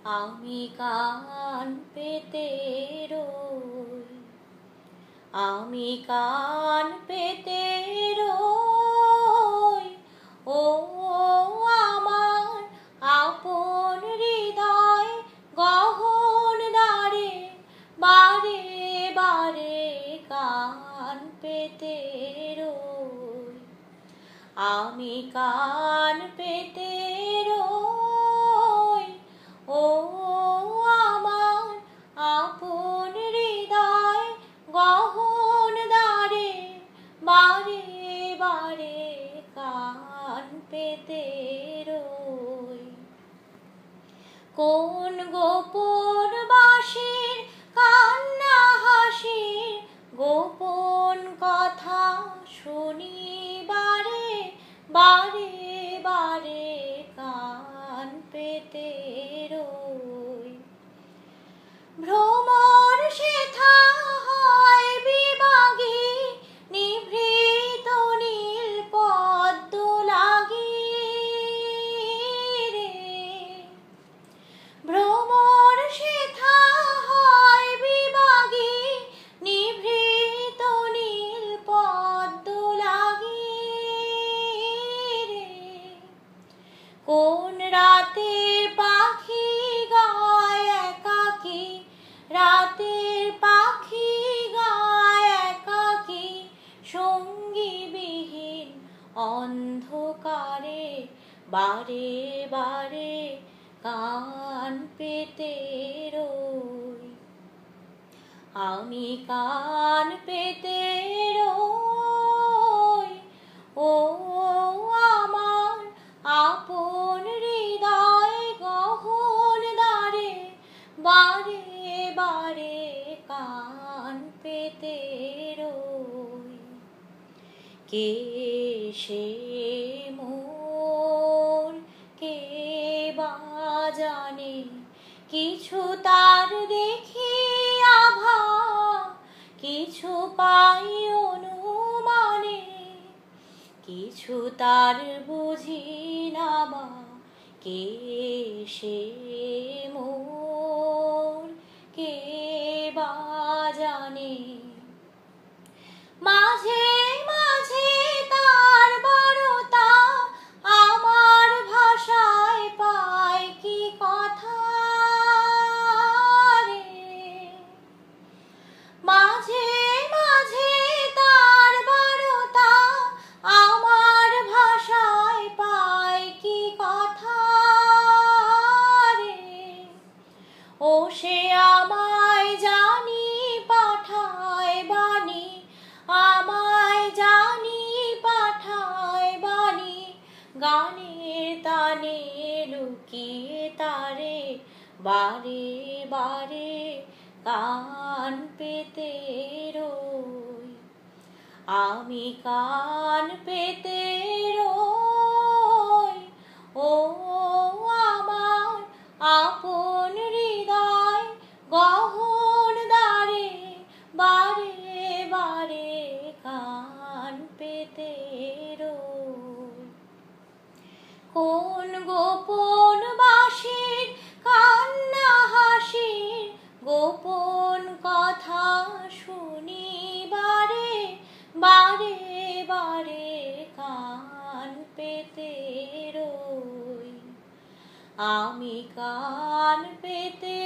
আমি কান পেতে রই, আমি কান পেতে রই। ও আমার আপন হৃদয় গহন দ্বারে, বারে বারে কান পেতে রই, আমি কান পেতে রই। ও আমার আপন হৃদয় গহন দ্বারে, বারে বারে কান পেতে রই। কোন গোপন বাঁশির কান্না হাসির গোপন কথা শুনি, বারে বারে বারে কান পেতে রই। ভ্রমর সেথা হয় বিভাগী, নিভৃত নীল পদ্ম লাগি রে। ভ্রমর সেথা হয় বিভাগী, নিভৃত নীল পদ্ম লাগি রে। কোন রাতের পাখি গায় একাকী, রাতের পাখি গায় একাকী, সঙ্গীবিহীন অন্ধকারে, বারে বারে কান পেতে রই, আমি কান পেতে রই। ও আমার আপন হৃদয় গহন দ্বারে, বারে বারে কান পেতে রই। কে সে মোর, কে বা জানে, কিছু তার দেখি আভা, কিছু পাই অনুমানে, কিছু তার বুঝি না বা। কে সে মোর, কে বা জানে, মাঝে মাঝে তার বারতা আমার ভাষায় পায় কি কথা রে। মাঝে মাঝে তার বারতা আমার ভাষায় পায় কি কথা রে। ও সে আমায় জানি পাঠায় বাণী, আমায় জানি পাঠায় বাণী, গানের তানে লুকিয়ে তারে, বারে বারে কান পেতে রই, আমি কান পেতে রই। ও আমার আপন হৃদয় গহন দ্বারে, বারে বারে কান পেতে রই। কোন গোপন বাঁশির কান্না হাসির গোপন কথা শুনি, বারে বারে বারে কান পেতে রই, আমি কান পেতে